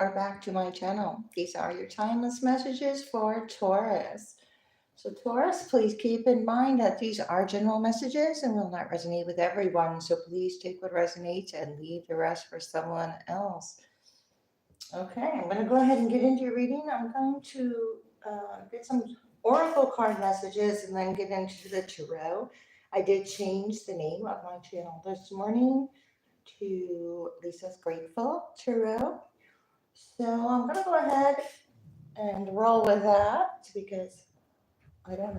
are back to my channel. These are your timeless messages for Taurus. So Taurus, please keep in mind that these are general messages and will not resonate with everyone. So please take what resonates and leave the rest for someone else. Okay, I'm going to go ahead and get into your reading. I'm going to get some oracle card messages and then get into the tarot. I did change the name of my channel this morning to Lisa's Grateful Tarot. So I'm going to go ahead and roll with that because I don't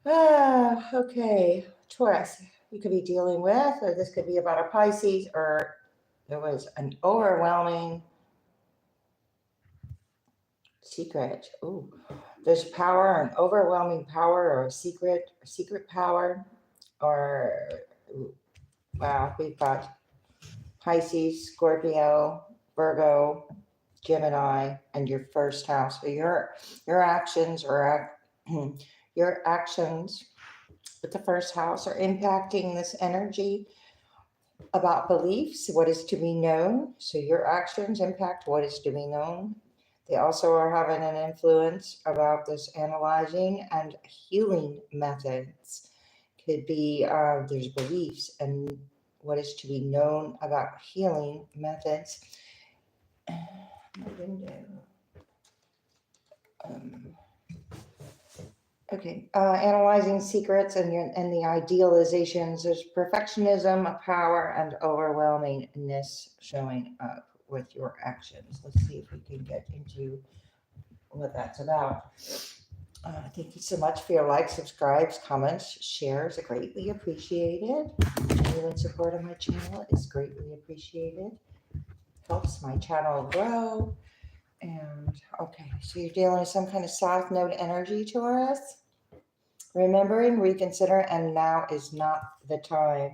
know. Okay, Taurus, you could be dealing with, or this could be about a Pisces, or there was an overwhelming secret. Ooh, there's power, an overwhelming power, or a secret power, or wow, we've got Pisces, Scorpio, Virgo, Gemini, and your first house. So your actions or your actions with the first house are impacting this energy about beliefs, what is to be known. So your actions impact what is to be known. They also are having an influence about this analyzing and healing methods. Could be there's beliefs and what is to be known about healing methods. Okay, analyzing secrets and the idealizations. There's perfectionism, power, and overwhelmingness showing up with your actions. Let's see if we can get into what that's about. Thank you so much for your likes, subscribes, comments, shares. Are greatly appreciated. Any support on my channel is greatly appreciated. Helps my channel grow. And okay, so you're dealing with some kind of south node energy, Taurus. Remembering, reconsider, and now is not the time.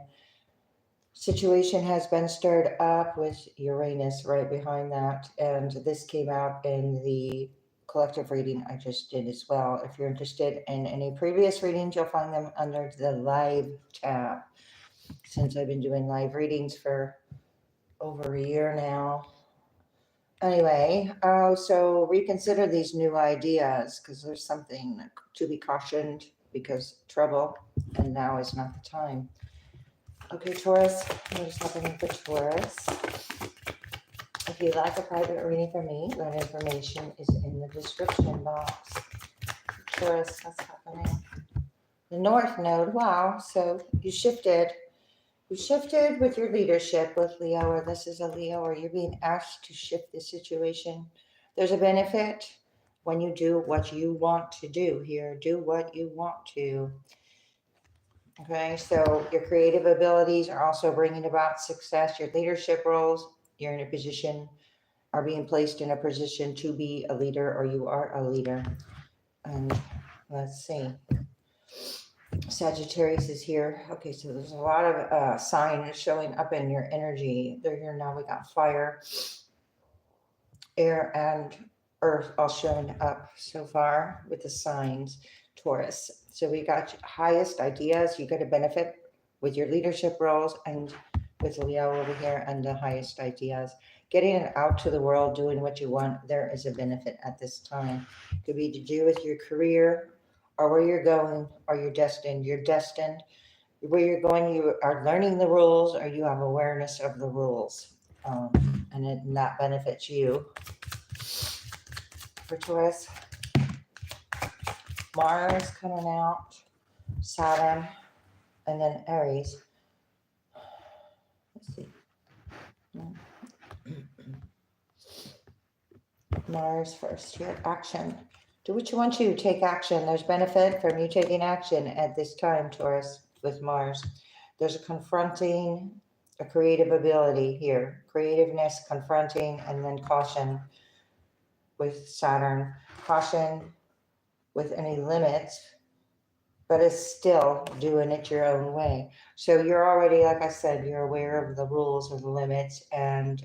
Situation has been stirred up with Uranus right behind that. And this came out in the collective reading I just did as well. If you're interested in any previous readings, you'll find them under the live tab. Since I've been doing live readings for over a year now. Anyway, so reconsider these new ideas because there's something to be cautioned because trouble, and now is not the time. Okay, Taurus, what is happening for Taurus? If you'd like a private reading from me, that information is in the description box. Taurus, what's happening? The North Node, wow, so you shifted. You shifted with your leadership with Leo, or this is a Leo, or you're being asked to shift the situation. There's a benefit when you do what you want to do here. Do what you want to. Okay, so your creative abilities are also bringing about success. Your leadership roles, you're in a position, are being placed in a position to be a leader, or you are a leader. And let's see. Sagittarius is here. Okay, so there's a lot of signs showing up in your energy. They're here now. We got fire, air, and earth all showing up so far with the signs, Taurus. So we got highest ideas. You get a benefit with your leadership roles and with Leo over here and the highest ideas. Getting it out to the world, doing what you want, there is a benefit at this time. Could be to do with your career, or where you're going, or you're destined. You're destined. Where you're going, you are learning the rules, or you have awareness of the rules. And that benefits you. For Taurus, Mars coming out, Saturn, and then Aries. Let's see. Mars first, your action. Do what you want to, take action. There's benefit from you taking action at this time, Taurus, with Mars. There's a confronting, a creative ability here. Creativeness, confronting, and then caution with Saturn. Caution with any limits, but it's still doing it your own way. So you're already, like I said, you're aware of the rules or the limits, and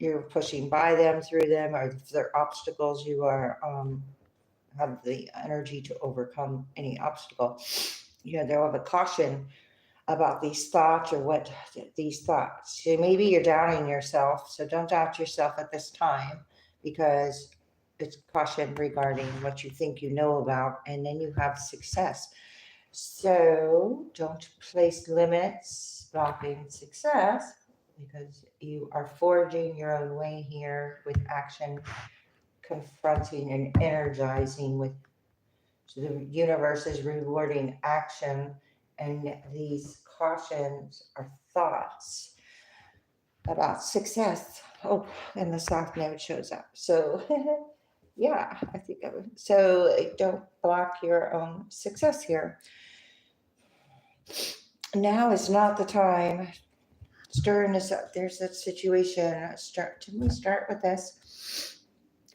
you're pushing by them, through them, or if there are obstacles, you are have the energy to overcome any obstacle. You know, they'll have a caution about these thoughts or what these thoughts. So maybe you're doubting yourself, so don't doubt yourself at this time because it's caution regarding what you think you know about, and then you have success. So don't place limits blocking success because you are forging your own way here with action, confronting and energizing with, so the universe is rewarding action, and these cautions are thoughts about success. Oh, and the soft node shows up. So, yeah, I think I would. So don't block your own success here. Now is not the time. Stirring this up. There's that situation. Didn't we start with this?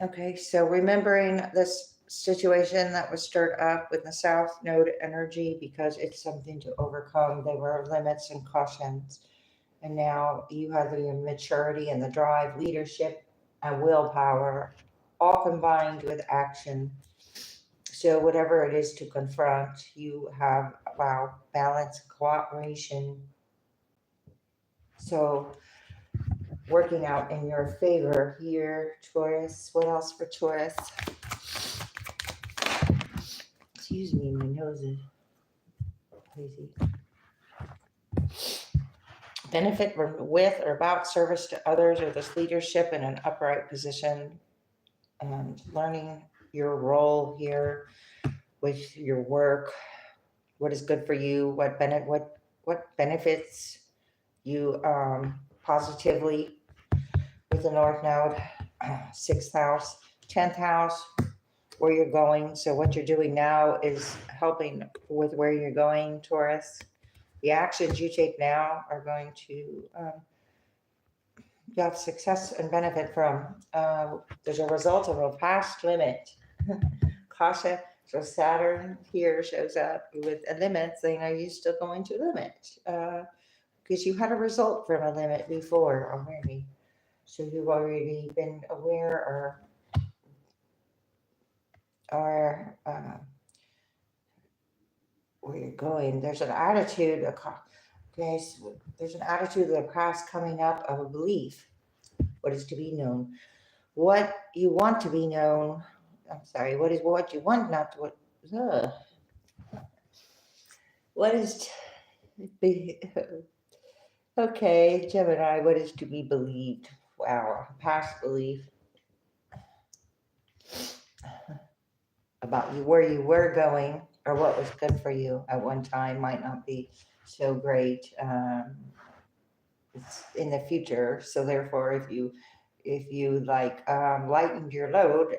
Okay, so remembering this situation that was stirred up with the South Node energy because it's something to overcome. There were limits and cautions. And now you have the maturity and the drive, leadership and willpower, all combined with action. So whatever it is to confront, you have balance, cooperation. So working out in your favor here, Taurus. What else for Taurus? Excuse me, my nose is crazy. Benefit with or about service to others or this leadership in an upright position, and learning your role here with your work, what is good for you, what benefits you positively with the North Node, 6th house, 10th house, where you're going. So what you're doing now is helping with where you're going, Taurus. The actions you take now are going to have success and benefit from. There's a result of a past limit. Kasha, so Saturn here shows up with a limit, saying, are you still going to limit? Because you had a result from a limit before already. So you've already been aware or where you're going. There's an attitude, okay, so there's an attitude of the past coming up of a belief, what is to be known. What you want to be known, I'm sorry, what you want, not what, what is to be, okay, Gemini, what is to be believed? Wow, past belief about you, where you were going, or what was good for you at one time might not be so great in the future. So therefore, if you like lightened your load,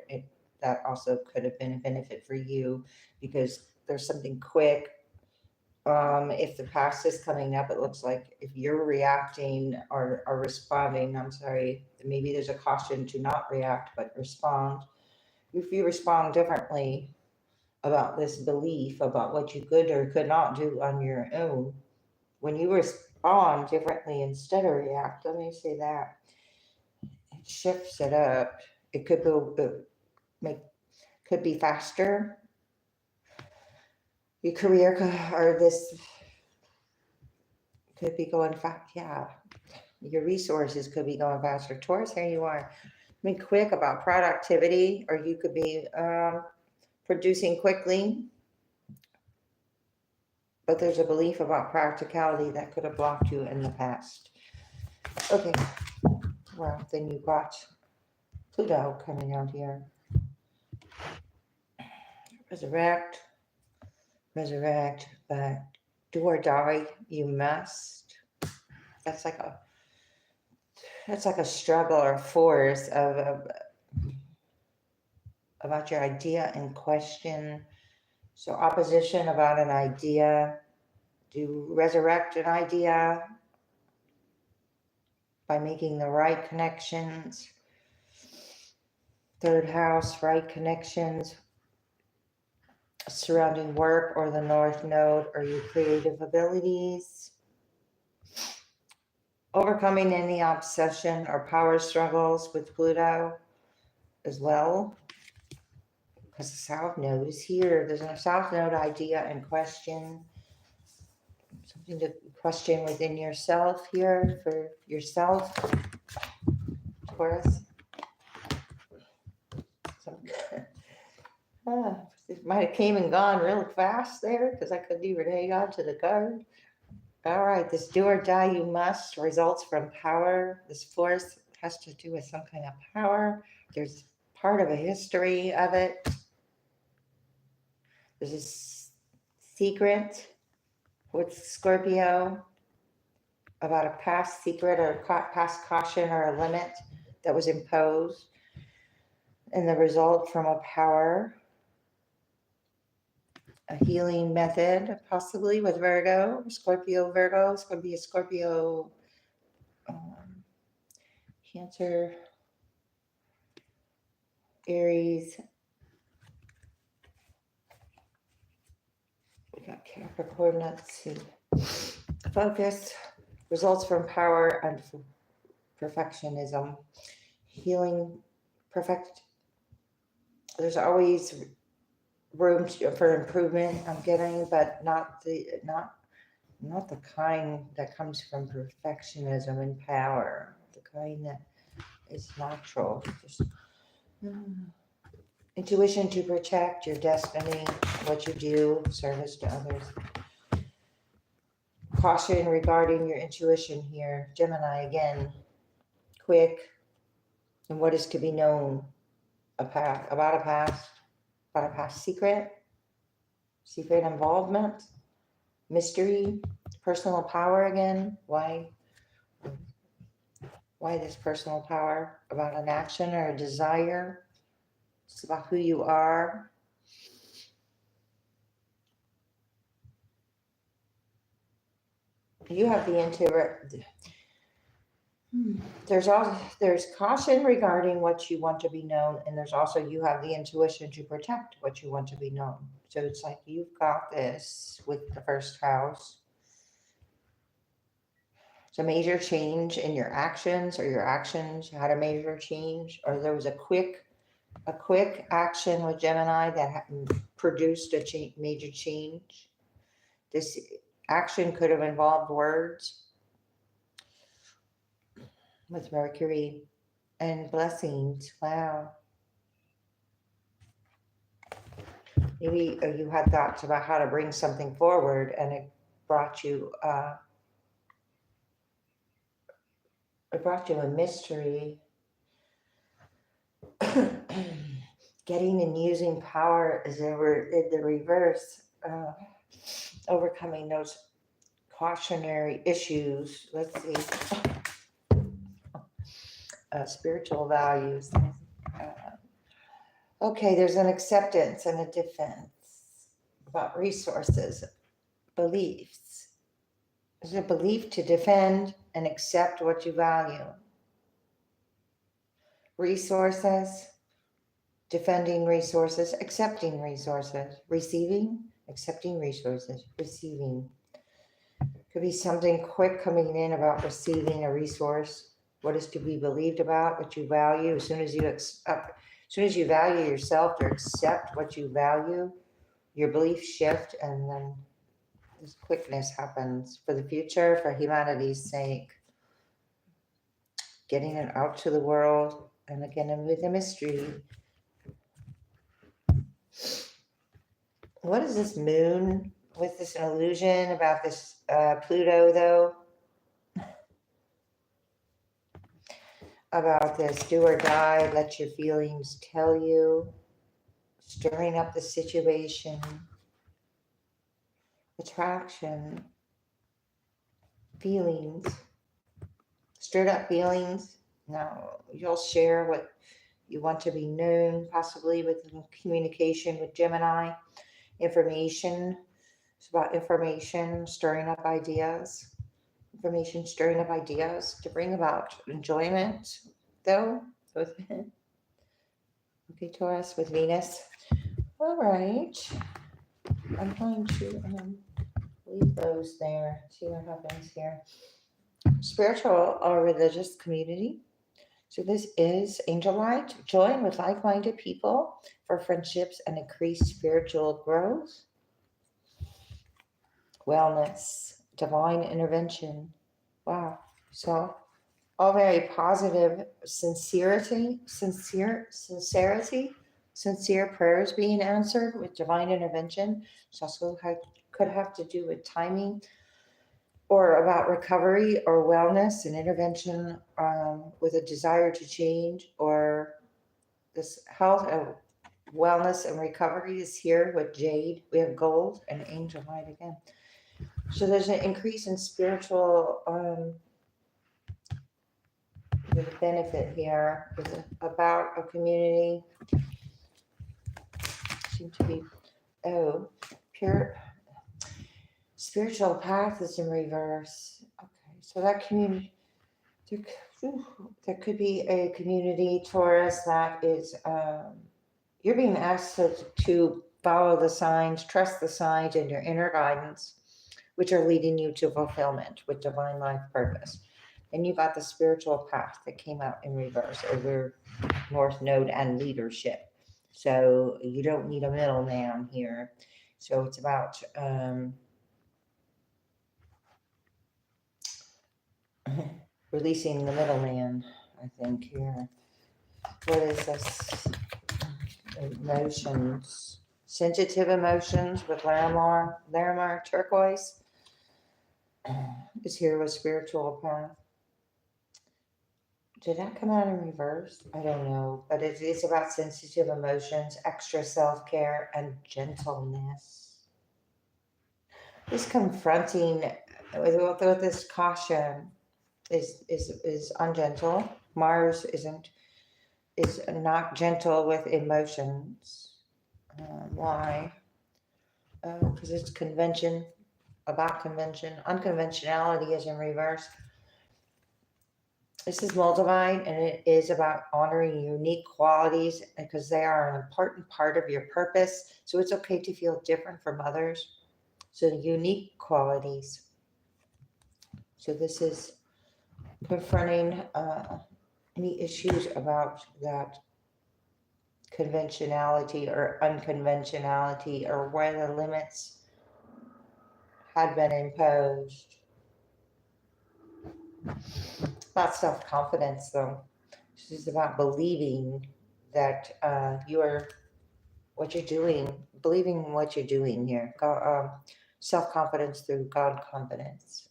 that also could have been a benefit for you because there's something quick. If the past is coming up, it looks like if you're reacting or responding, I'm sorry, maybe there's a caution to not react but respond. If you respond differently about this belief about what you could or could not do on your own, when you respond differently instead of react, let me say that, it shifts it up. It could could be faster. Your career or this could be going fast. Yeah, your resources could be going faster. Taurus, here you are. Be quick about productivity, or you could be producing quickly. But there's a belief about practicality that could have blocked you in the past. Okay, well, then you've got Pluto coming out here. Resurrect, but do or die, you must. That's like a struggle or force about your idea in question. So opposition about an idea. Do resurrect an idea by making the right connections. 3rd house, right connections surrounding work or the North Node or your creative abilities. Overcoming any obsession or power struggles with Pluto as well. Because the South Node is here. There's a South Node idea in question. Something to question within yourself here for yourself, Taurus. It might have came and gone real fast there because I couldn't even hang on to the card. All right, this do or die you must results from power. This force has to do with some kind of power. There's part of a history of it. There's a secret with Scorpio about a past secret or past caution or a limit that was imposed, and the result from a power, a healing method, possibly with Virgo, Scorpio, Virgo. It's going to be a Scorpio, Cancer, Aries. We got Capricorn. Let's see. Focus, results from power and perfectionism, healing, perfect. There's always room for improvement. I'm getting, but not the kind that comes from perfectionism and power. The kind that is natural. Just, intuition to protect your destiny, what you do, service to others. Caution regarding your intuition here. Gemini again. Quick. And what is to be known about a past secret involvement, mystery, personal power again. Why this personal power? About an action or a desire. It's about who you are. You have the there's caution regarding what you want to be known, and there's also you have the intuition to protect what you want to be known. So it's like you've got this with the first house. It's a major change in your actions, or your actions had a major change, or there was a quick action with Gemini that produced a major change. This action could have involved words with Mercury and blessings. Wow. Maybe you had thoughts about how to bring something forward, and it brought you a mystery. Getting and using power is in the reverse. Overcoming those cautionary issues. Let's see. Spiritual values. Okay, there's an acceptance and a defense about resources, beliefs. There's a belief to defend and accept what you value. Resources, defending resources, accepting resources, receiving, accepting resources, receiving. Could be something quick coming in about receiving a resource. What is to be believed about, what you value. As soon as you value yourself or accept what you value, your beliefs shift, and then this quickness happens for the future, for humanity's sake. Getting it out to the world, and again with a mystery. What is this moon with this illusion about this Pluto, though? About this do or die, let your feelings tell you, stirring up the situation, attraction, feelings, stirred up feelings. Now you'll share what you want to be known, possibly with communication with Gemini. Information, it's about information, stirring up ideas. Information stirring up ideas to bring about enjoyment, though. Okay, Taurus with Venus. All right. I'm going to leave those there. See what happens here. Spiritual or religious community. So this is Angel Light. Join with like-minded people for friendships and increased spiritual growth. Wellness. divine intervention. Wow. So all very positive. Sincerity, sincere prayers being answered with divine intervention. It's also could have to do with timing or about recovery or wellness and intervention with a desire to change, or this health and wellness and recovery is here with jade. We have gold and angel light again. So there's an increase in spiritual benefit here about a community. Seem to be pure spiritual path is in reverse. Okay, so that community, there could be a community, Taurus, that is you're being asked to follow the signs, trust the signs and your inner guidance, which are leading you to fulfillment with divine life purpose. And you got the spiritual path that came out in reverse over North Node and leadership. So you don't need a middleman here. So it's about releasing the middleman, I think, here. What is this? Emotions. Sensitive emotions with Larimar turquoise is here with spiritual path. Did that come out in reverse? I don't know, but it is about sensitive emotions, extra self-care, and gentleness. This confronting with this caution is ungentle. Mars is not gentle with emotions. Why? Because it's about convention. Unconventionality is in reverse. This is Moldavine, and it is about honoring unique qualities because they are an important part of your purpose. So it's okay to feel different from others. So unique qualities. So this is confronting any issues about that conventionality or unconventionality, or where the limits had been imposed. Not self-confidence, though. This is about believing that you are what you're doing, believing what you're doing here. Self-confidence through God confidence.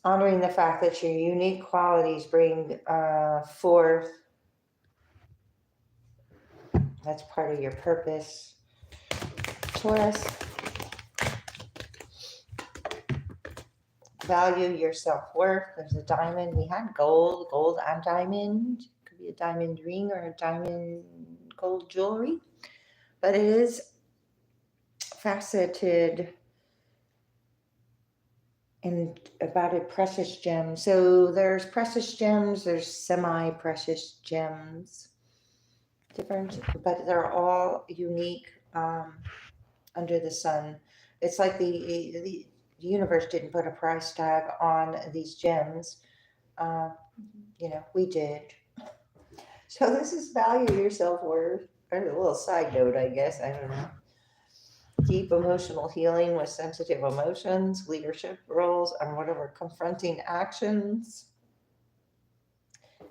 Honoring the fact that your unique qualities bring forth. That's part of your purpose. Taurus. Value your self-worth. There's a diamond. We had gold and diamond. Could be a diamond ring or a diamond gold jewelry. But it is faceted and about a precious gem. So there's precious gems, there's semi-precious gems. Different, but they're all unique under the sun. It's like the universe didn't put a price tag on these gems. We did. So this is value your self-worth. A little side note, I guess. I don't know. Deep emotional healing with sensitive emotions, leadership roles, and whatever confronting actions.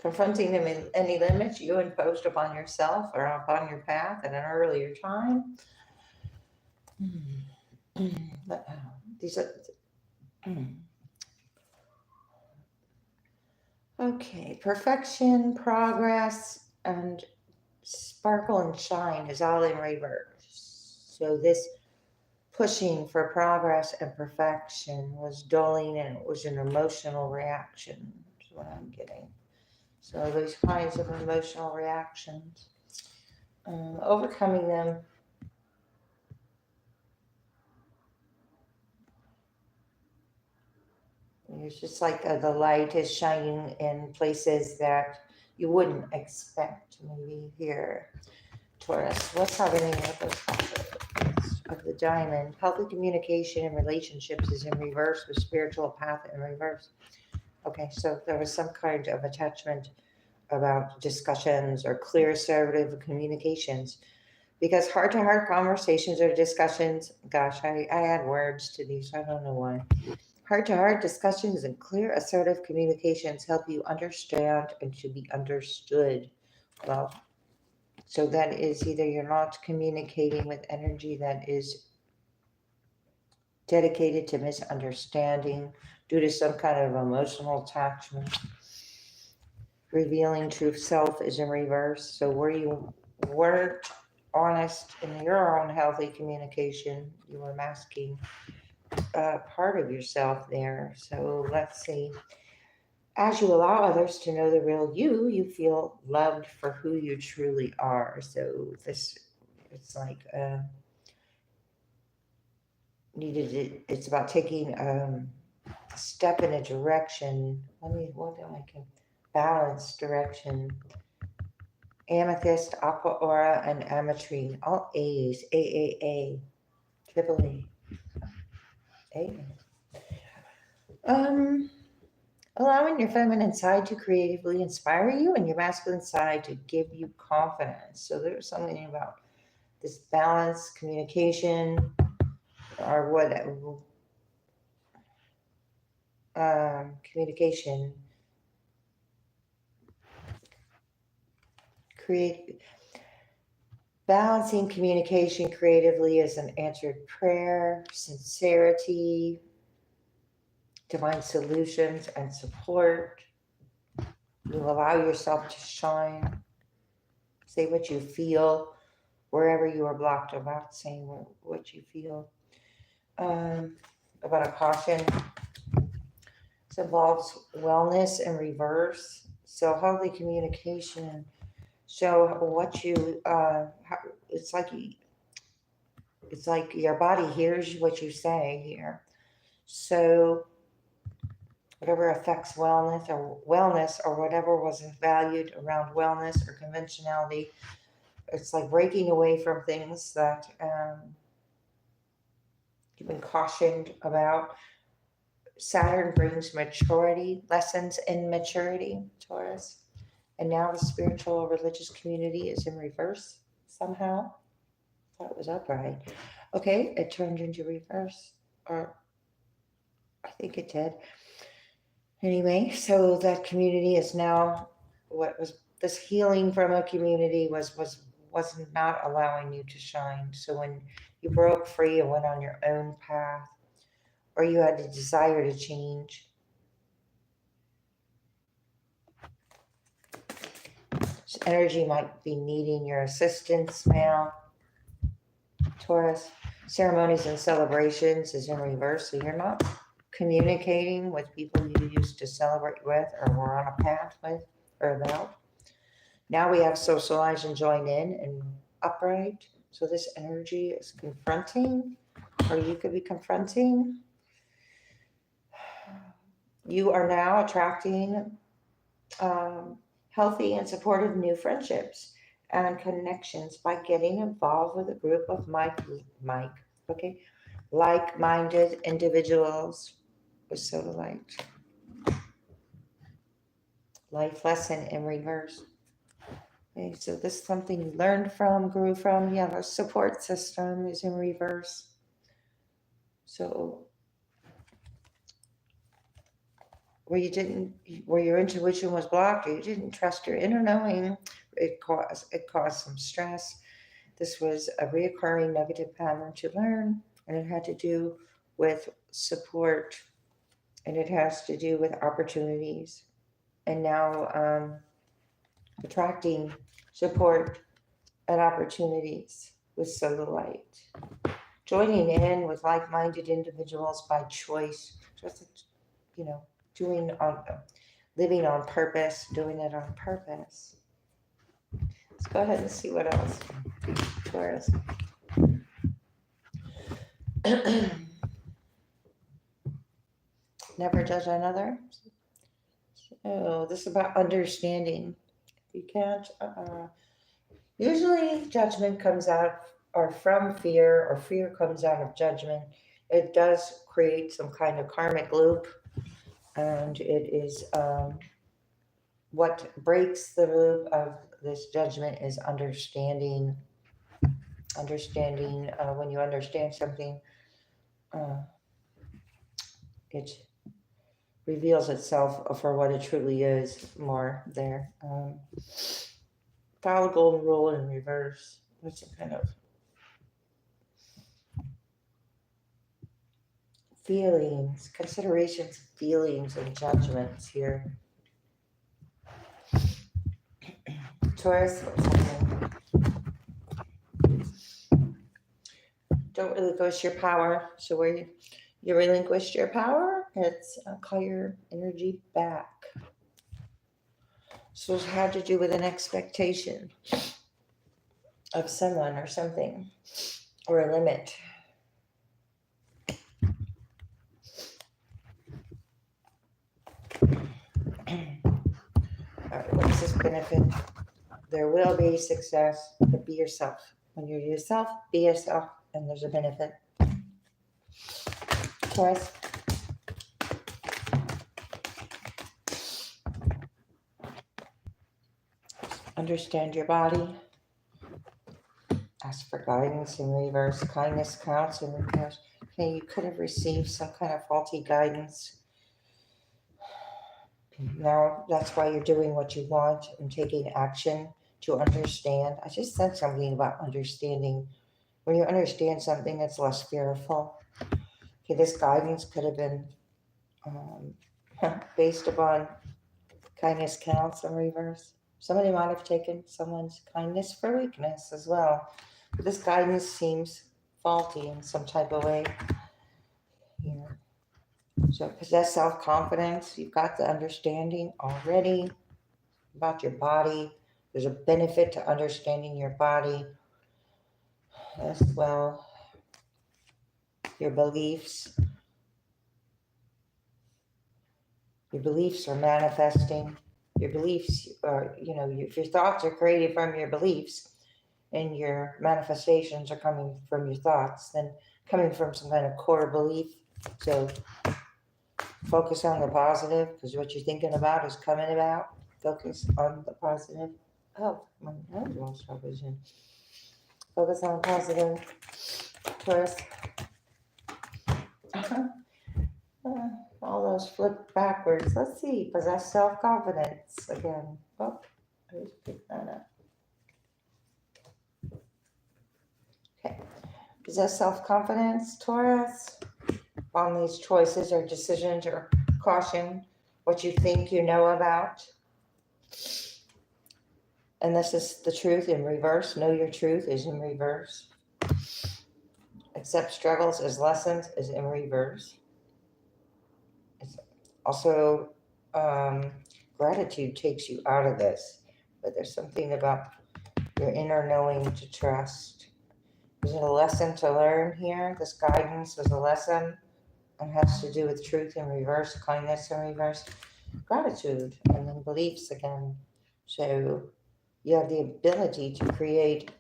Confronting any limits you imposed upon yourself or upon your path at an earlier time. These are okay. Perfection, progress, and sparkle and shine is all in reverse. So this pushing for progress and perfection was dulling, and it was an emotional reaction, is what I'm getting. So those kinds of emotional reactions, overcoming them. It's just like the light is shining in places that you wouldn't expect. Maybe here, Taurus. What's happening with those factors of the diamond? Healthy communication and relationships is in reverse with spiritual path in reverse. Okay, so there was some kind of attachment about discussions or clear assertive communications. because heart-to-heart conversations or discussions, gosh, I add words to these, I don't know why. Heart-to-heart discussions and clear, assertive communications help you understand and to be understood. Well, so that is either you're not communicating with energy that is dedicated to misunderstanding due to some kind of emotional attachment. Revealing true self is in reverse. So where you weren't honest in your own healthy communication, you were masking part of yourself there. So let's see. As you allow others to know the real you, you feel loved for who you truly are. So this, it's like it's about taking a step in a direction. What am I can balance direction. Amethyst, aqua aura, and ametrine, all A's, AAA, triple A. Allowing your feminine side to creatively inspire you and your masculine side to give you confidence. So there's something about this balance, communication, or what communication, balancing communication creatively is an answered prayer, sincerity, divine solutions and support. You allow yourself to shine. Say what you feel wherever you are blocked about saying what you feel. About a caution. This involves wellness and reverse. So healthy communication. So what you, it's like your body hears what you say here. So whatever affects wellness or whatever wasn't valued around wellness or conventionality, it's like breaking away from things that you've been cautioned about. Saturn brings maturity, lessons in maturity, Taurus. And now the spiritual religious community is in reverse somehow. I thought it was upright. Okay, it turned into reverse, or I think it did. Anyway, so that community is now what was this healing from a community was not allowing you to shine. So when you broke free and went on your own path, or you had a desire to change, this energy might be needing your assistance now. Taurus, ceremonies and celebrations is in reverse, so you're not communicating with people you used to celebrate with or were on a path with or about. Now we have socialize and join in and upright. So this energy is confronting, or you could be confronting. You are now attracting healthy and supportive new friendships and connections by getting involved with a group of like-minded individuals with sodalite. Life lesson in reverse. Okay, so this is something you learned from, grew from. Yeah, the support system is in reverse. So where your intuition was blocked, or you didn't trust your inner knowing, it caused some stress. This was a reoccurring negative pattern to learn, and it had to do with support, and it has to do with opportunities. And now attracting support and opportunities with solar light. Joining in with like-minded individuals by choice, just, living on purpose, doing it on purpose. Let's go ahead and see what else. Taurus. Never judge another. So this is about understanding. You can't. Usually, judgment comes out or from fear, or fear comes out of judgment. It does create some kind of karmic loop, and it is what breaks the loop of this judgment is understanding Understanding, when you understand something, it reveals itself for what it truly is more there. Follow the golden rule in reverse. That's some kind of feelings, considerations, feelings, and judgments here. Taurus, what's happening? Don't relinquish your power. So where you relinquish your power, it's call your energy back. So it had to do with an expectation of someone or something, or a limit. All right, what does this benefit? There will be success, but be yourself. When you're yourself, be yourself, and there's a benefit. Taurus. Understand your body. Ask for guidance in reverse. Kindness counts in reverse. Okay, you could have received some kind of faulty guidance. Now that's why you're doing what you want and taking action to understand. I just said something about understanding. When you understand something, it's less fearful. Okay, this guidance could have been based upon kindness counts in reverse. Somebody might have taken someone's kindness for weakness as well. But this guidance seems faulty in some type of way here. So possess self-confidence. You've got the understanding already about your body. There's a benefit to understanding your body as well. Your beliefs. Your beliefs are manifesting. Your beliefs are, if your thoughts are created from your beliefs and your manifestations are coming from your thoughts, then coming from some kind of core belief. So focus on the positive, because what you're thinking about is coming about. Focus on the positive. Oh, my nose almost stopped in. Focus on the positive. Taurus. All those flip backwards. Let's see. Possess self-confidence again. Oh, I just picked that up. Okay. Possess self-confidence, Taurus. On these choices or decisions or caution, what you think you know about. And this is the truth in reverse. Know your truth is in reverse. Accept struggles as lessons is in reverse. It's also gratitude takes you out of this, but there's something about your inner knowing to trust. Is it a lesson to learn here? This guidance is a lesson and has to do with truth in reverse, kindness in reverse, gratitude, and then beliefs again. So you have the ability to create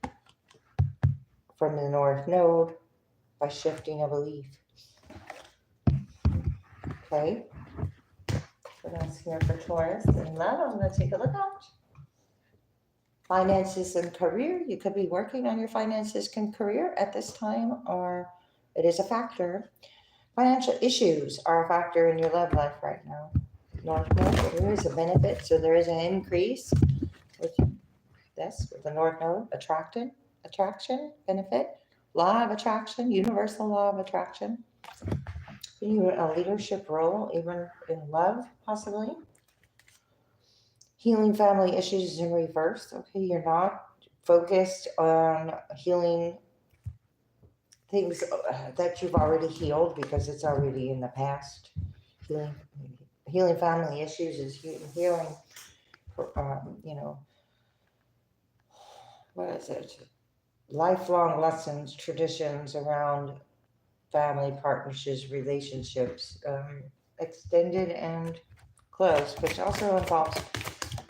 from the North Node by shifting a belief. Okay. What else here for Taurus? And love, I'm going to take a look at finances and career. You could be working on your finances and career at this time, or it is a factor. Financial issues are a factor in your love life right now. North Node, there is a benefit, so there is an increase with this, with the North Node, attraction, benefit, law of attraction, universal law of attraction. You in a leadership role, even in love, possibly. Healing family issues in reverse. Okay, you're not focused on healing things that you've already healed because it's already in the past. Healing family issues is healing, what is it? Lifelong lessons, traditions around family partnerships, relationships, extended and close, which also involves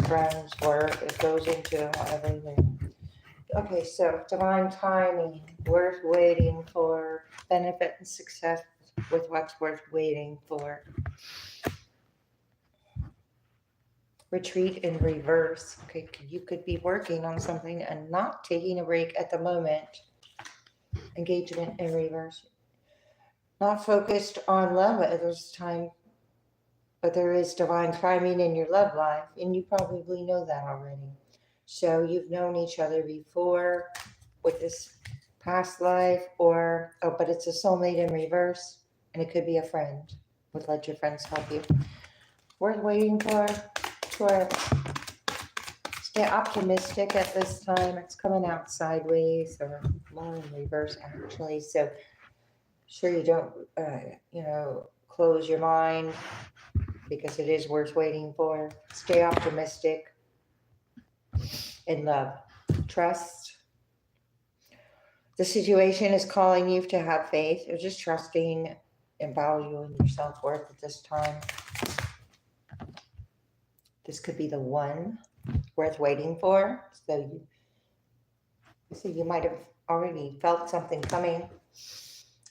friends, work. It goes into everything. Okay, so divine timing, worth waiting for, benefit and success with what's worth waiting for. Retreat in reverse. Okay, you could be working on something and not taking a break at the moment. engagement in reverse. Not focused on love at this time, but there is divine timing in your love life, and you probably know that already. So you've known each other before with this past life, or, oh, but it's a soulmate in reverse, and it could be a friend. Would let your friends help you. Worth waiting for, Taurus. Stay optimistic at this time. It's coming out sideways or more in reverse, actually. So sure you don't, close your mind, because it is worth waiting for. Stay optimistic in love. Trust. The situation is calling you to have faith. You're just trusting and valuing your self-worth at this time. This could be the one worth waiting for. So you might have already felt something coming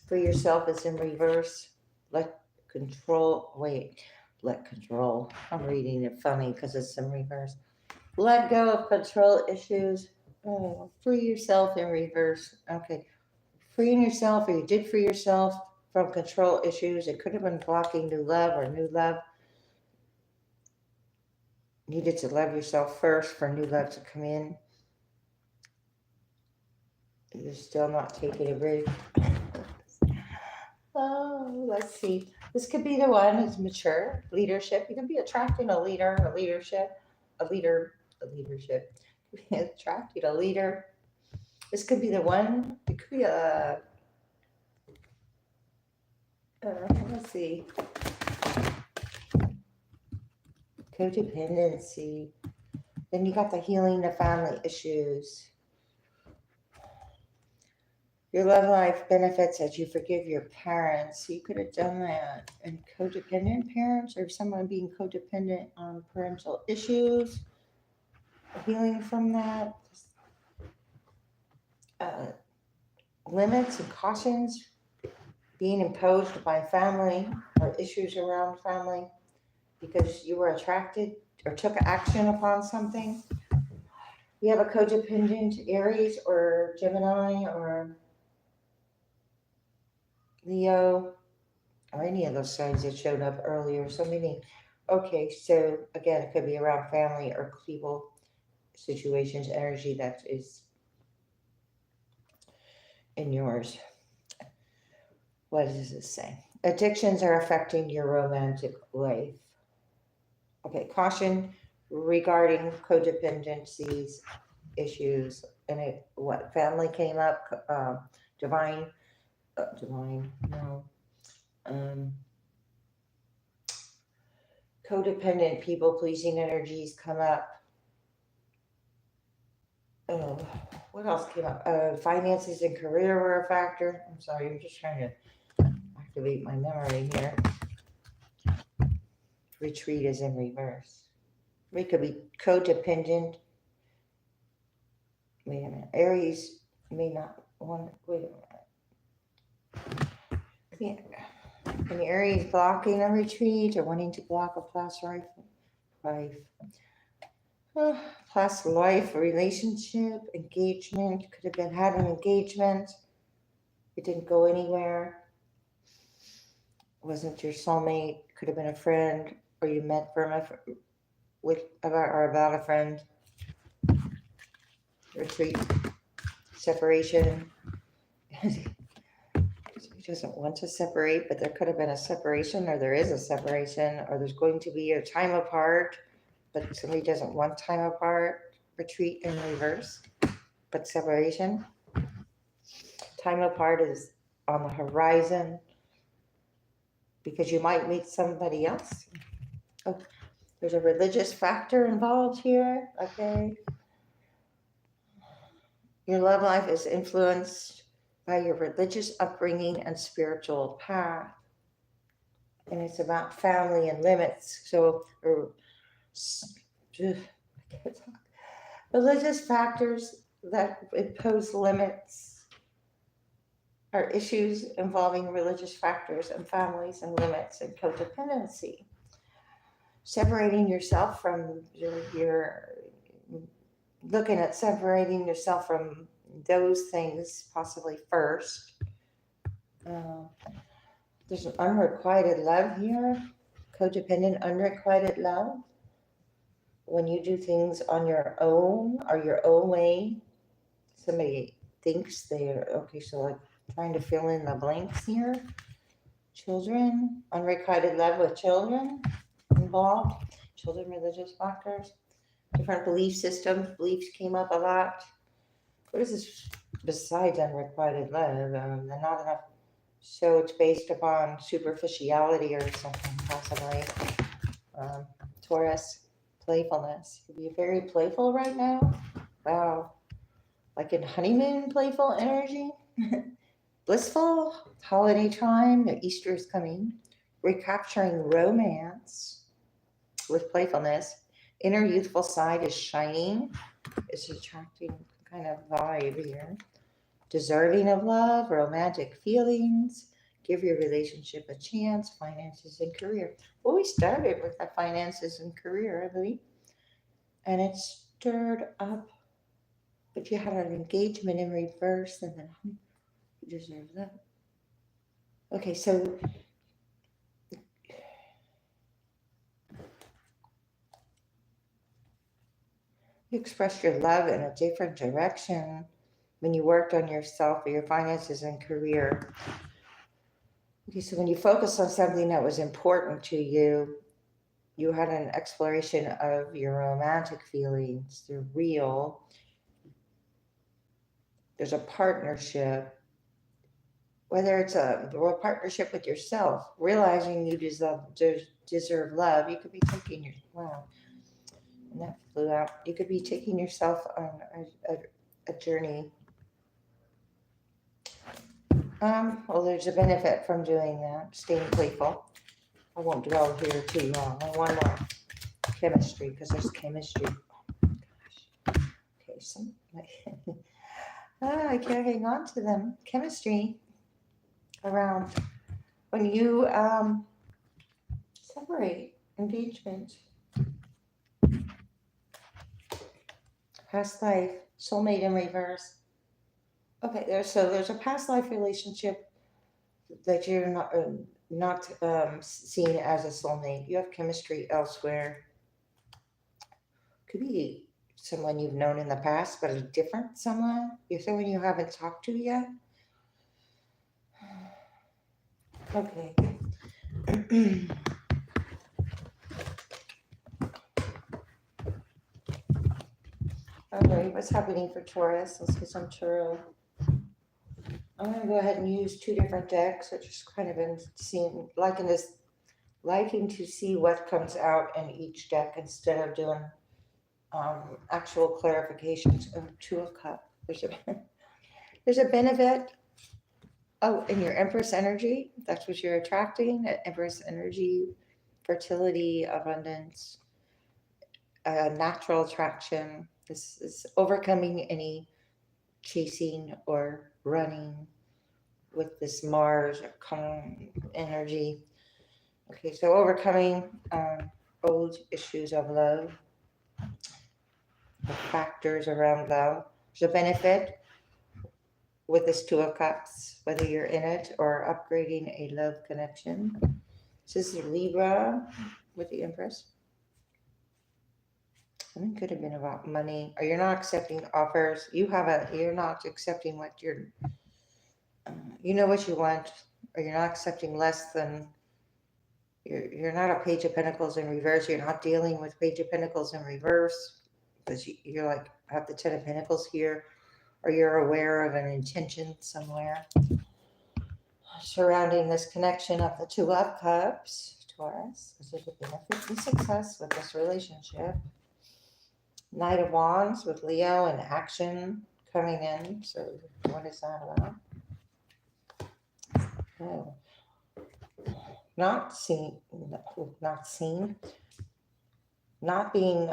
for yourself. It's in reverse. Let control. I'm reading it funny because it's in reverse. Let go of control issues. Oh, free yourself in reverse. Okay. Freeing yourself, or you did free yourself from control issues. It could have been blocking new love or new love. Needed to love yourself first for new love to come in. You're still not taking a break. Oh, let's see. This could be the one who's mature, leadership. You could be attracting a leader, leadership. Attracting a leader. This could be the one. It could be let's see. Codependency. Then you got the healing of family issues. Your love life benefits as you forgive your parents. You could have done that. And codependent parents, or someone being codependent on parental issues. Healing from that. Limits and cautions being imposed by family or issues around family because you were attracted or took action upon something. You have a codependent Aries or Gemini or Leo, or any of those signs that showed up earlier. So many. Okay, so again, it could be around family or people, situations, energy that is in yours. What does this say? Addictions are affecting your romantic life. Okay, caution regarding codependencies issues. And what family came up? Divine, no. Codependent, people pleasing energies come up. What else came up? Finances and career were a factor. I'm sorry, I'm just trying to activate my memory here. Retreat is in reverse. We could be codependent. Wait a minute. Aries may not want. Wait a minute. An Aries blocking a retreat or wanting to block a past life. Past life, relationship, engagement. Could have been had an engagement. It didn't go anywhere. Wasn't your soulmate. Could have been a friend, or you met from about a friend. Retreat, separation. He doesn't want to separate, but there could have been a separation, or there is a separation, or there's going to be a time apart, but somebody doesn't want time apart. Retreat in reverse, but separation. Time apart is on the horizon because you might meet somebody else. Oh, there's a religious factor involved here. Okay. Your love life is influenced by your religious upbringing and spiritual path. And it's about family and limits. So, religious factors that impose limits are issues involving religious factors and families and limits and codependency. Separating yourself from your looking at separating yourself from those things possibly first. There's an unrequited love here, codependent unrequited love. When you do things on your own or your own way, somebody thinks they're okay. So, like trying to fill in the blanks here. Children, unrequited love with children involved, children, religious factors, different belief systems. Beliefs came up a lot. What is this besides unrequited love? Not enough. So it's based upon superficiality or something, possibly. Taurus, playfulness. Could be very playful right now. Wow. Like in honeymoon playful energy. Blissful holiday time. Easter is coming. Recapturing romance with playfulness. Inner youthful side is shining. It's attracting kind of vibe here. Deserving of love, romantic feelings. Give your relationship a chance. Finances and career. Well, we started with the finances and career, I believe. And it stirred up. But you had an engagement in reverse, and then you deserve that. Okay, so you expressed your love in a different direction when you worked on yourself or your finances and career. Okay, so when you focused on something that was important to you, you had an exploration of your romantic feelings. They're real. There's a partnership, whether it's a partnership with yourself, realizing you deserve love. You could be taking your, wow, and that flew out. You could be taking yourself on a journey. Well, there's a benefit from doing that, staying playful. I won't dwell here too long. One more. Chemistry, because there's chemistry. Oh gosh. Okay, so I can't hang on to them. Chemistry around when you separate engagement, past life, soulmate in reverse. Okay, there's a past life relationship that you're not seen as a soulmate. You have chemistry elsewhere. Could be someone you've known in the past, but a different someone. You're someone you haven't talked to yet. Okay. Alright, what's happening for Taurus? Let's get some tarot. I'm going to go ahead and use two different decks. I just kind of been liking to see what comes out in each deck instead of doing actual clarifications of Two of Cups. There's a benefit. Oh, in your Empress energy, that's what you're attracting. Empress energy, fertility, abundance, natural attraction. This is overcoming any chasing or running with this Mars energy. Okay, so overcoming old issues of love, the factors around love. There's a benefit with this Two of Cups, whether you're in it or upgrading a love connection. This is Libra with the Empress. Something could have been about money, or you're not accepting offers. You're not accepting what you know what you want, or you're not accepting less than. You're not a Page of Pentacles in reverse. You're not dealing with Page of Pentacles in reverse because you're like have the Ten of Pentacles here, or you're aware of an intention somewhere surrounding this connection of the Two of Cups. Taurus, is it a benefit and success with this relationship? Knight of Wands with Leo and action coming in. So what is that about? Oh. Not being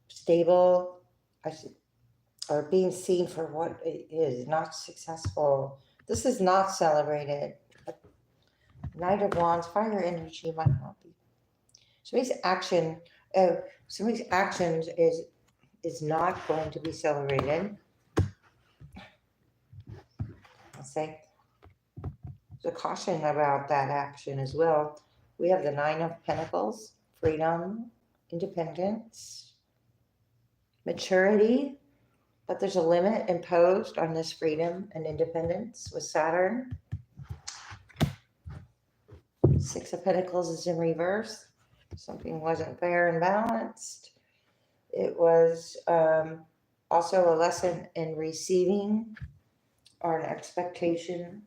stable, or being seen for what it is, not successful. This is not celebrated. Knight of Wands, fire energy might not be. Somebody's actions is not going to be celebrated. say. There's a caution about that action as well. We have the Nine of Pentacles, freedom, independence, maturity, but there's a limit imposed on this freedom and independence with Saturn. Six of Pentacles is in reverse. Something wasn't fair and balanced. It was also a lesson in receiving or an expectation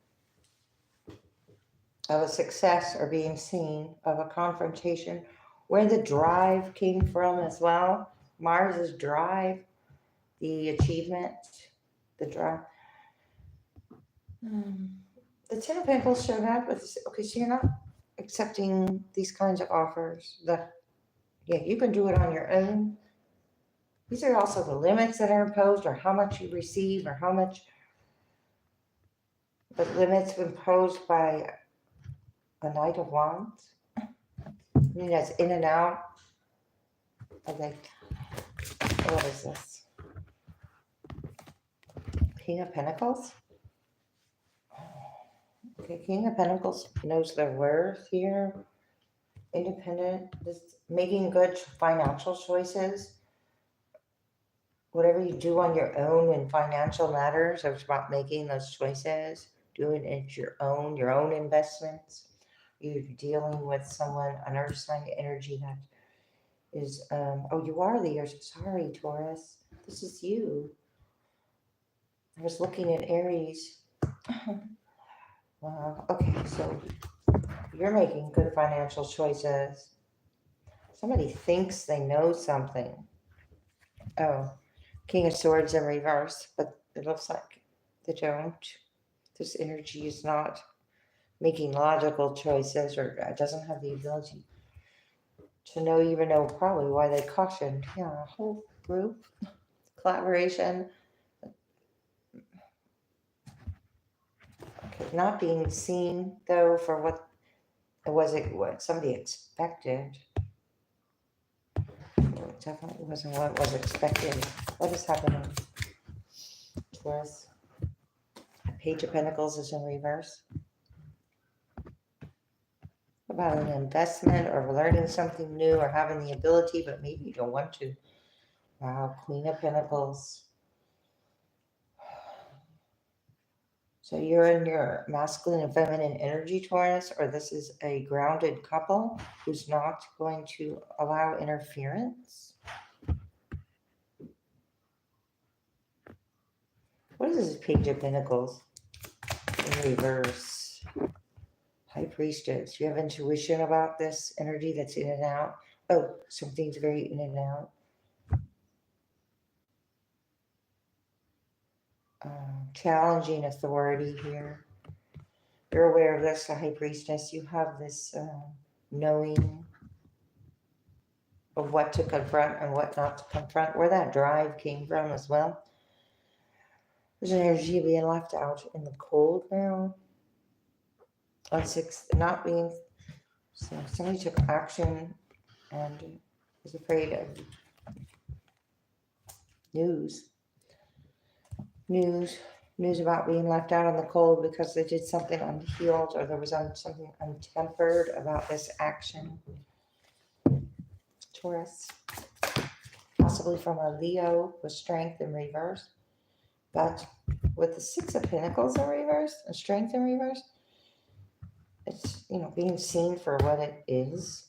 of a success or being seen, of a confrontation, where the drive came from as well. Mars is drive, the achievement, the drive. The Ten of Pentacles showed up with this. Okay, so you're not accepting these kinds of offers. Yeah, you can do it on your own. These are also the limits that are imposed, or how much you receive, or how much the limits imposed by a Knight of Wands. I mean, that's in and out. Okay, what is this? King of Pentacles? Okay, King of Pentacles knows their worth here. Independent, just making good financial choices. Whatever you do on your own in financial matters, it's about making those choices, doing it your own investments. You're dealing with someone, an earth sign energy that is, oh, you are the earth. Sorry, Taurus. This is you. I was looking at Aries. Wow. Okay, so you're making good financial choices. Somebody thinks they know something. Oh, King of Swords in reverse, but it looks like they don't. This energy is not making logical choices, or doesn't have the ability to know, even know probably why they cautioned. Yeah, a whole group collaboration. Okay, not being seen though for what somebody expected. It definitely wasn't what was expected. What is happening to us? Page of Pentacles is in reverse. About an investment or learning something new or having the ability, but maybe you don't want to. Wow, Queen of Pentacles. So you're in your masculine and feminine energy, Taurus, or this is a grounded couple who's not going to allow interference. What is this Page of Pentacles in reverse? High Priestess. You have intuition about this energy that's in and out. Oh, something's very in and out. Challenging authority here. You're aware of this, the High Priestess. You have this knowing of what to confront and what not to confront, where that drive came from as well. There's an energy being left out in the cold now. On 6, not being, so somebody took action and was afraid of news about being left out in the cold because they did something unhealed, or there was something untempered about this action. Taurus, possibly from a Leo with strength in reverse, but with the Six of Pentacles in reverse and strength in reverse, it's, being seen for what it is.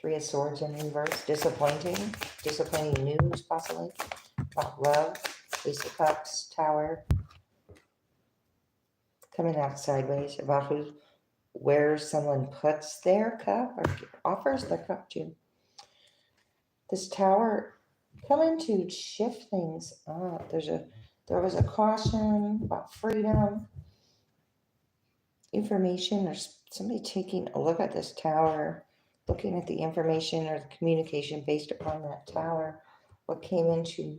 Three of Swords in reverse, disappointing news possibly about love. Ace of Cups, Tower, coming out sideways about where someone puts their cup or offers their cup to. This Tower coming to shift things up. There was a caution about freedom, information, or somebody taking a look at this Tower, looking at the information or the communication based upon that Tower. What came in to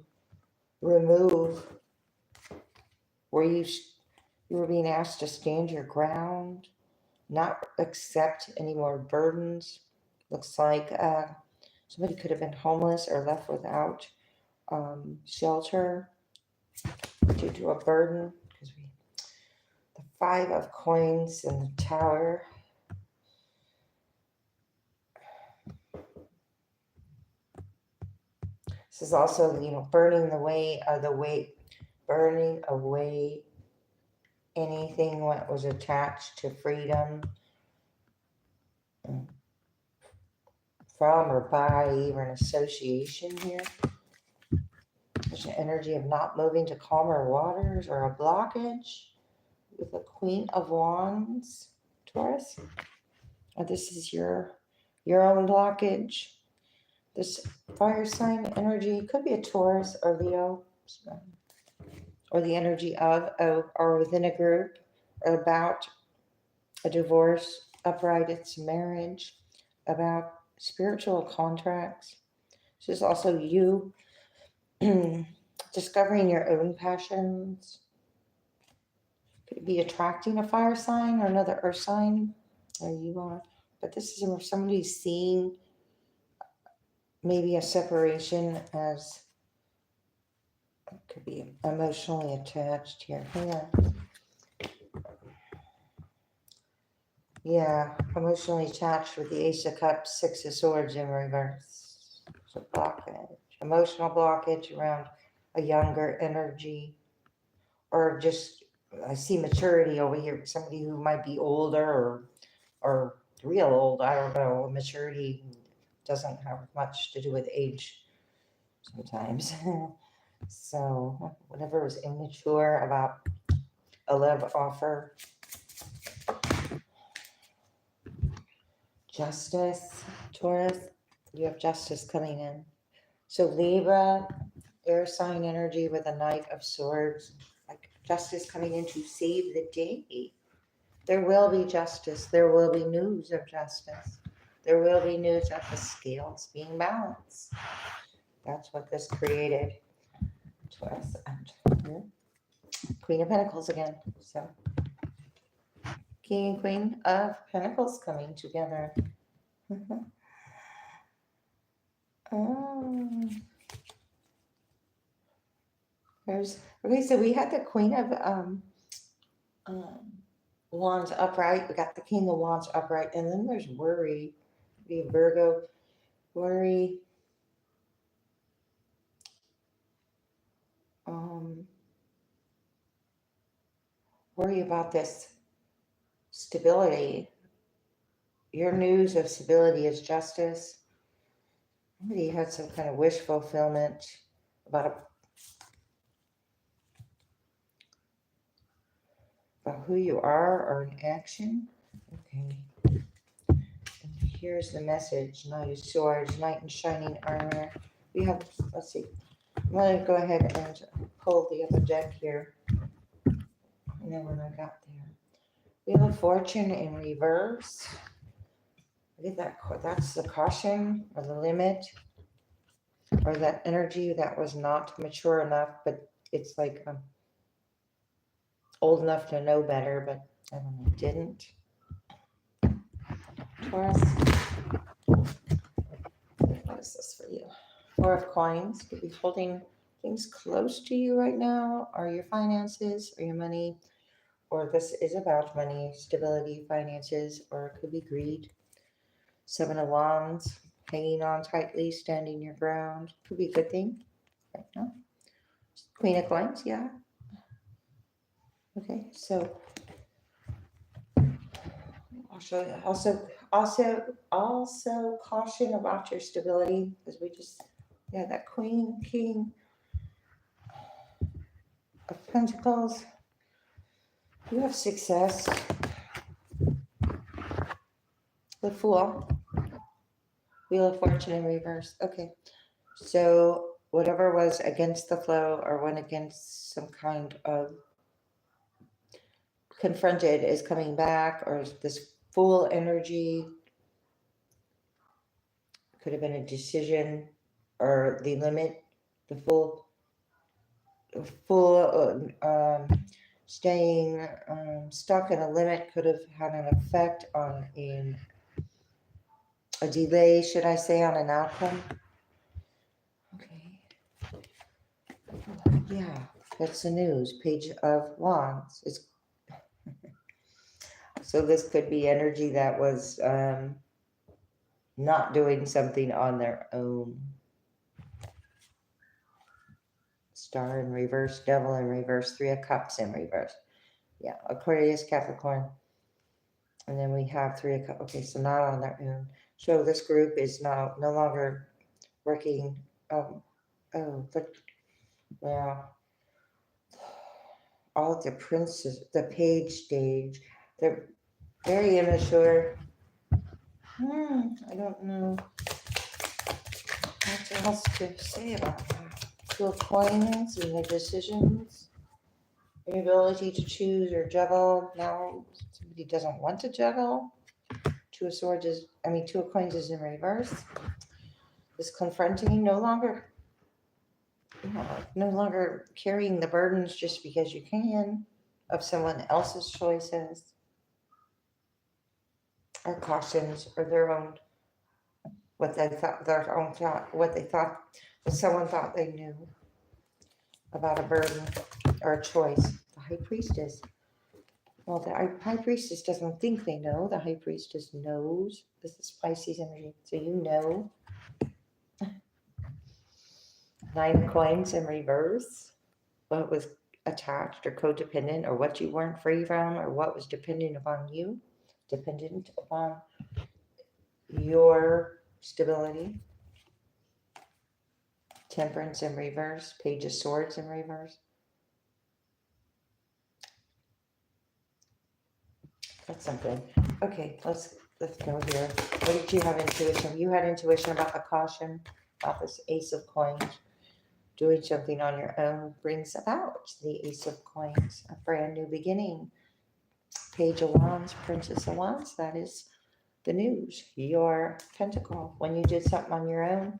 remove, where you were being asked to stand your ground, not accept any more burdens. Looks like somebody could have been homeless or left without shelter. due to a burden, because the 5 of coins and the Tower. This is also, burning burning away anything that was attached to freedom from or by even association here. There's an energy of not moving to calmer waters or a blockage with the Queen of Wands, Taurus. Or this is your own blockage. This fire sign energy could be a Taurus or Leo, or the energy of, or within a group, about a divorce, upright, it's marriage, about spiritual contracts. This is also you discovering your own passions. Could be attracting a fire sign or another earth sign, or you are. But this is where somebody's seeing maybe a separation as could be emotionally attached here. Hang on. Yeah, emotionally attached with the Ace of Cups, 6 of Swords in reverse. So blockage, emotional blockage around a younger energy, or just I see maturity over here. Somebody who might be older or real old. I don't know. Maturity doesn't have much to do with age sometimes. So whatever was immature about a love offer. Justice, Taurus, you have justice coming in. So Libra, air sign energy with a Knight of Swords, like justice coming in to save the day. There will be justice. There will be news of justice. There will be news of the scales being balanced. That's what this created to us. And Queen of Pentacles again. So King and Queen of Pentacles coming together. Okay, so we had the Queen of Wands upright. We got the King of Wands upright, and then there's worry. Be Virgo, worry. Worry about this stability. Your news of stability is justice. Somebody had some kind of wish fulfillment about who you are or an action. Okay. And here's the message. Knight of Swords, Knight in shining armor. We have, let's see. I'm going to go ahead and pull the other deck here. And then when I got there. We have a Fortune in reverse. I think that's the caution or the limit, or that energy that was not mature enough, but it's like old enough to know better, but I don't know, didn't. Taurus, what is this for you? 4 of Coins. Could be holding things close to you right now, or your finances, or your money, or this is about money, stability, finances, or it could be greed. 7 of Wands, hanging on tightly, standing your ground. Could be a good thing right now. Queen of Coins, yeah. Okay, so I'll show you. Also caution about your stability, because we just, yeah, that Queen, King of Pentacles. You have success. The Fool. Wheel of Fortune in reverse. Okay, so whatever was against the flow or went against some kind of confronted is coming back, or this Fool energy could have been a decision, or the limit, the Fool staying stuck in a limit could have had an effect on a delay, should I say, on an outcome. Okay. Yeah, That's the news. Page of Wands. So this could be energy that was not doing something on their own. Star in reverse, Devil in reverse, Three of Cups in reverse. Yeah, Aquarius, Capricorn. And then we have Three of Cups. Okay, so not on their own. So this group is now no longer working. Well, all the princes, the page stage, they're very immature. I don't know what else to say about that. Two of Coins and their decisions, the ability to choose or juggle. Now somebody doesn't want to juggle. Two of Coins is in reverse. Is confronting, no longer carrying the burdens just because you can of someone else's choices or cautions or their own, what someone thought they knew about a burden or a choice. The High Priestess. Well, the High Priestess doesn't think they know. The High Priestess knows. This is Pisces energy. So you know. Nine of Coins in reverse. What was attached or codependent, or what you weren't free from, or what was dependent upon you. Dependent upon your stability. Temperance in reverse. Page of Swords in reverse. That's something. Okay, let's go here. What did you have intuition? You had intuition about the caution, about this Ace of Coins. Doing something on your own brings about the Ace of Coins, a brand new beginning. Page of Wands, Princess of Wands, that is the news. Your pentacle, when you did something on your own.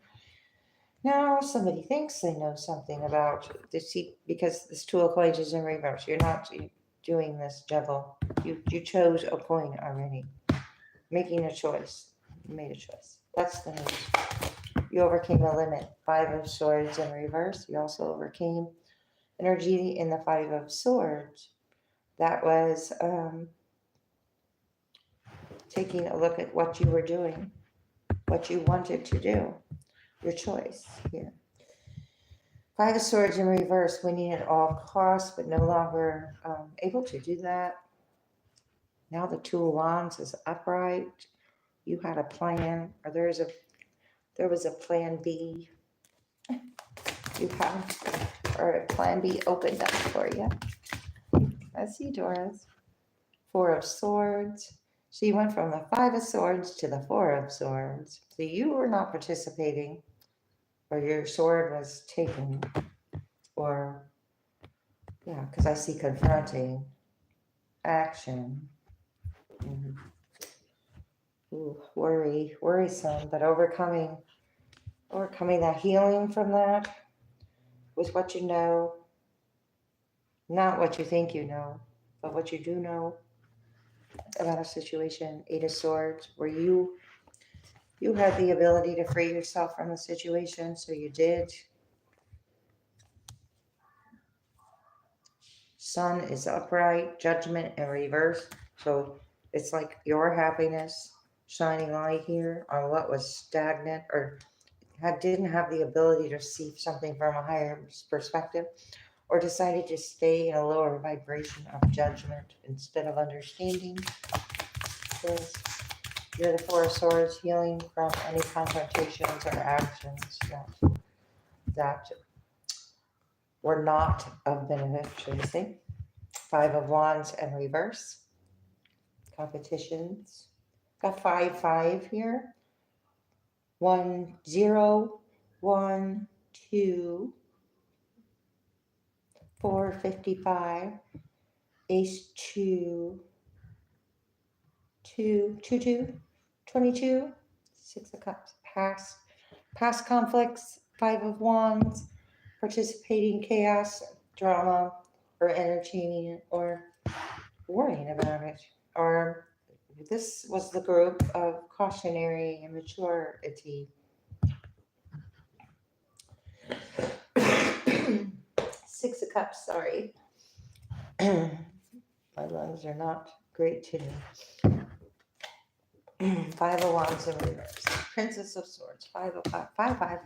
Now somebody thinks they know something about this, because this Two of Coins is in reverse. You're not doing this juggle. You chose a coin already. Making a choice. You made a choice. That's the news. You overcame a limit. Five of Swords in reverse. You also overcame energy in the Five of Swords. That was taking a look at what you were doing, what you wanted to do, your choice here. Five of Swords in reverse, winning at all costs, but no longer able to do that. Now the Two of Wands is upright. You had a plan, or there was a plan B. You have, or a plan B opened up for you. I see, Taurus. Four of Swords. So you went from the Five of Swords to the Four of Swords. So you were not participating, or your sword was taken, or, yeah, because I see confronting, action. Ooh, worrisome, but overcoming that, healing from that with what you know, not what you think you know, but what you do know about a situation. Eight of Swords, where you had the ability to free yourself from the situation, so you did. Sun is upright, Judgment in reverse, so it's like your happiness shining light here on what was stagnant or didn't have the ability to see something from a higher perspective, or decided to stay in a lower vibration of judgment instead of understanding. Because you're the Four of Swords, healing from any confrontations or actions that were not of benefit, should we say. Five of Wands and reverse. Competitions. Got 5 here. 1 0 1 2 4 55. Ace 2 2 2 2 22. Six of Cups. Past conflicts. Five of Wands. Participating chaos, drama, or entertaining it, or worrying about it. Or this was the group of cautionary immaturity. Six of of Cups, sorry. My lungs are not great today. Five of Wands in reverse. Princess of Swords. 505. 555.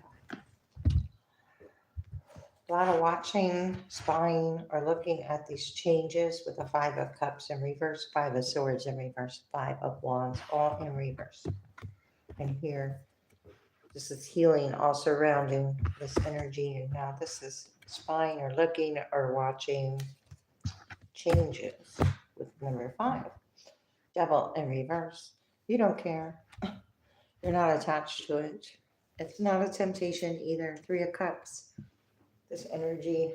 A lot of watching, spying, or looking at these changes with the Five of Cups in reverse, Five of Swords in reverse, Five of Wands, all in reverse. And here, this is healing all surrounding this energy. And now this is spying or looking or watching changes with number 5. Devil in reverse. You don't care. You're not attached to it. It's not a temptation either. 3 of Cups. This energy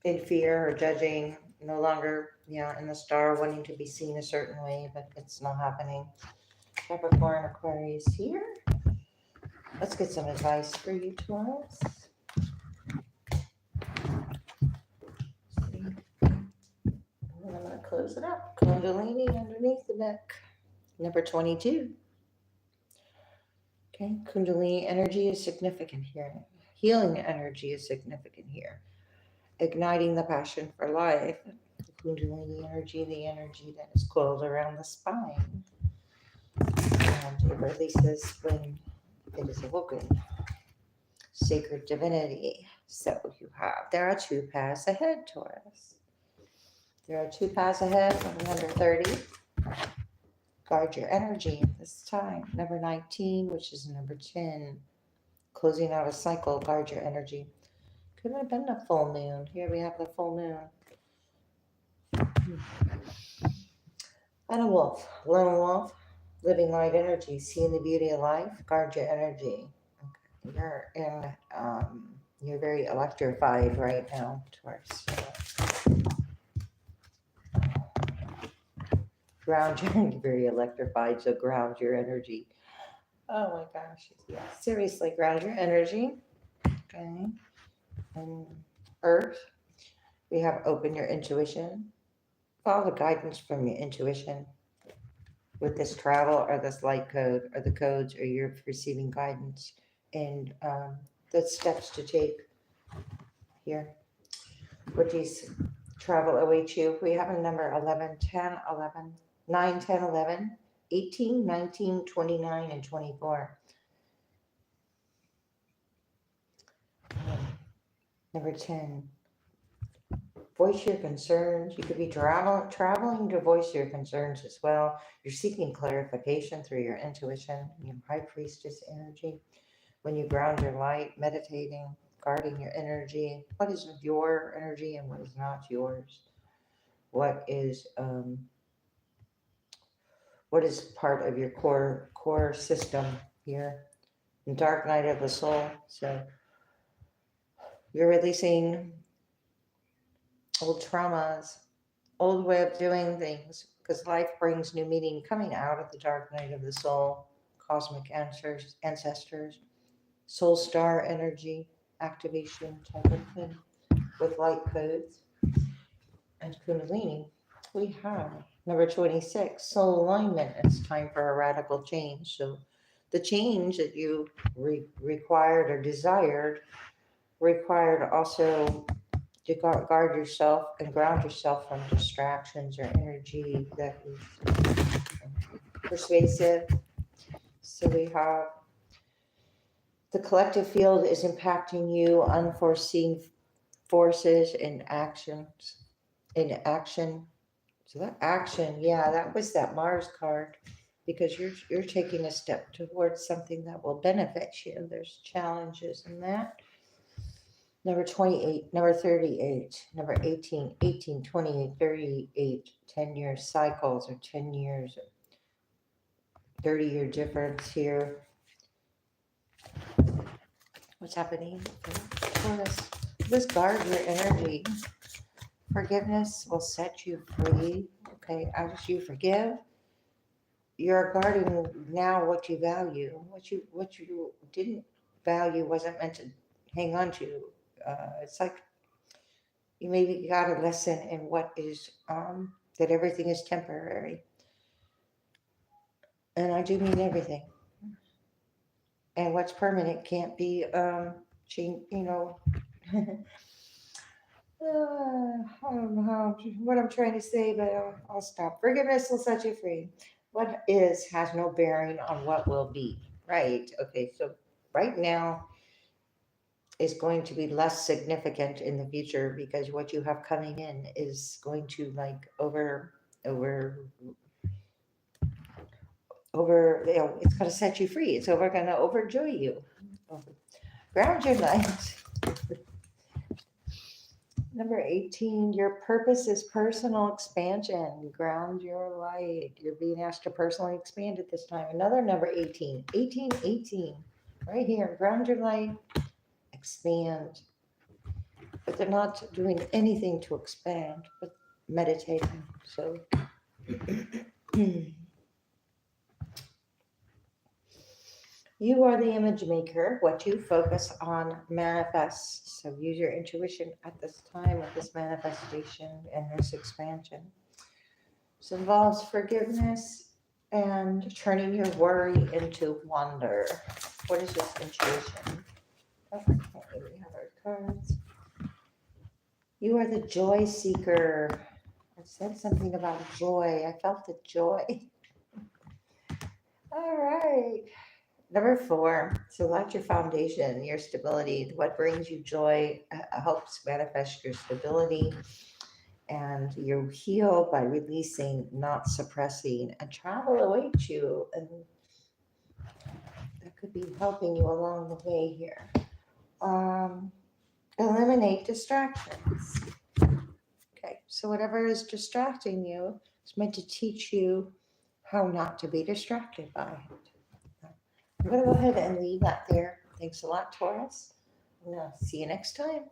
in fear or judging, no longer, in the star, wanting to be seen a certain way, but it's not happening. Capricorn, Aquarius here. Let's get some advice for you, Taurus. And I'm going to close it up. Kundalini underneath the neck. Number 22. Okay, Kundalini energy is significant here. Healing energy is significant here. Igniting the passion for life. The Kundalini energy, the energy that is coiled around the spine. And it releases when it is awoken. Sacred divinity. So there are 2 paths ahead, Taurus. There are 2 paths ahead from number 30. Guard your energy this time. Number 19, which is number 10. Closing out a cycle, guard your energy. Could have been a full moon. Here we have the full moon. And a wolf. Lone wolf. Living light energy. Seeing the beauty of life. Guard your energy. Okay. You're very electrified right now, Taurus. Ground your very electrified, so ground your energy. Oh my gosh. Yeah. Seriously, ground your energy. Okay. And Earth. We have open your intuition. Follow the guidance from your intuition with this travel or this light code or the codes, or you're receiving guidance and the steps to take here. What these travel await you. We have a number 11, 10, 11, 9, 10, 11, 18, 19, 29, and 24. Number 10. Voice your concerns. You could be traveling to voice your concerns as well. You're seeking clarification through your intuition, your high priestess energy. When you ground your light, meditating, guarding your energy. What is your energy and what is not yours? What is part of your core system here? The dark night of the soul. So you're releasing old traumas, old way of doing things, because life brings new meaning coming out of the dark night of the soul, cosmic ancestors, soul star energy, activation type of thing with light codes. And Kundalini, we have number 26, soul alignment. It's time for a radical change. So the change that you required or desired required also to guard yourself and ground yourself from distractions or energy that is persuasive. So we have the collective field is impacting you, unforeseen forces and actions. In action. So that action, that was that Mars card, because you're taking a step towards something that will benefit you. There's challenges in that. Number 28, number 38, number 18, 18, 28, 38, 10-year cycles or 10 years, 30-year difference here. What's happening? Just guard your energy. Forgiveness will set you free. Okay, as you forgive, you're guarding now what you value. What you didn't value wasn't meant to hang on to. It's like you maybe got a lesson in what is that everything is temporary, and I do mean everything. And what's permanent can't be changed. I don't know what I'm trying to say, but I'll stop. Forgiveness will set you free. What is has no bearing on what will be. Right. Okay. So right now is going to be less significant in the future because what you have coming in is going to like over it's going to set you free. It's going to overjoy you. Ground your light. Number 18, your purpose is personal expansion. Ground your light. You're being asked to personally expand at this time. Another number 18, 18, 18. Right here. Ground your light, expand. But they're not doing anything to expand, but meditating. So you are the image maker. What you focus on manifests. So use your intuition at this time of this manifestation and this expansion. This involves forgiveness and turning your worry into wonder. What is this intuition? Oh, I can't really have our cards. You are the joy seeker. I said something about joy. I felt the joy. All right. Number 4, select your foundation, your stability. What brings you joy helps manifest your stability. And you heal by releasing, not suppressing, and travel awaits you. And that could be helping you along the way here. Eliminate distractions. Okay, so whatever is distracting you is meant to teach you how not to be distracted by it. I'm going to go ahead and leave that there. Thanks a lot, Taurus. And see you next time.